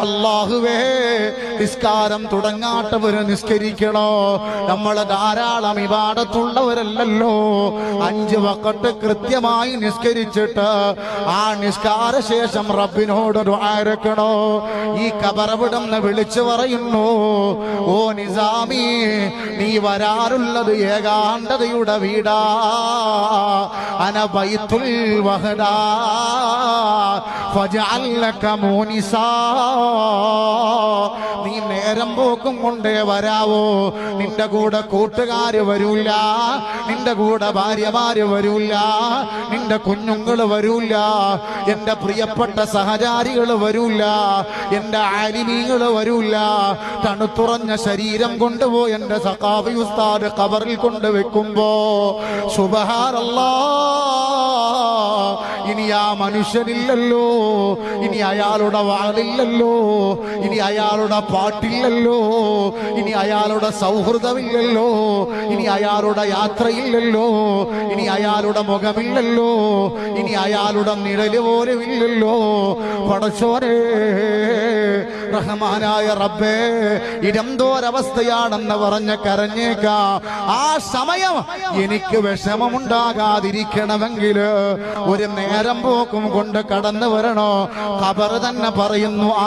അല്ലാഹുവേ, നിസ്കാരം തുടങ്ങാത്തവര് നിസ്കരിക്കണോ? നമ്മൾ ധാരാളം ഇബാദത്തുള്ളവരല്ലല്ലോ. 5 വഖത്ത് കൃത്യമായി നിസ്കരിച്ചിട്ട് ആ നിസ്കാര ശേഷം റബ്ബിനോട് ദുആ ഇറക്കണോ? ഈ കബറവിടുന്ന് വിളിച്ചു പറയുന്നു, ഓ നിസാമി, നീ വരാറുള്ളത് ഏകാന്തതയുടെ വീടാ. അന ബൈത്തുൽ വഹദാ ഫജഅൽ ലക മൂനിസാ. നീ നേരം പോക്കും കൊണ്ടേ വരാവോ? നിന്റെ കൂടെ കൂട്ടുകാര് വരൂല, നിന്റെ കൂടെ ഭാര്യമാര് വരൂല, നിന്റെ കുഞ്ഞുങ്ങൾ വരൂല, എന്റെ പ്രിയപ്പെട്ട സഹചാരികൾ വരൂല, എന്റെ ആലിമീങ്ങൾ വരൂല. തണുത്തുറഞ്ഞ ശരീരം കൊണ്ടുപോയി എന്റെ സഖാഫി ഉസ്താദ് ഖബറിൽ കൊണ്ടുവെക്കുമ്പോ സുബ്ഹാനല്ലാഹ്, ഇനി ആ മനുഷ്യനില്ലല്ലോ, ഇനി അയാളുടെ വാളില്ലല്ലോ, ഇനി അയാളുടെ പാട്ടില്ലല്ലോ, ഇനി അയാളുടെ സൗഹൃദമില്ലല്ലോ, ഇനി അയാളുടെ യാത്രയില്ലല്ലോ, ഇനി അയാളുടെ മുഖമില്ലല്ലോ, ഇനി അയാളുടെ നിഴല് പോലും ഇല്ലല്ലോ. പടച്ചോനെ, റഹ്മാനായ റബ്ബേ, ഇതെന്തോരവസ്ഥയാണെന്ന് പറഞ്ഞ് കരഞ്ഞേക്കാം. ആ സമയം എനിക്ക് വിഷമമുണ്ടാകാതിരിക്കണമെങ്കിൽ ഒരു നേരം പോക്കും കൊണ്ട് കടന്നു വരണോ? ഖബർ തന്നെ പറയുന്നു, ആ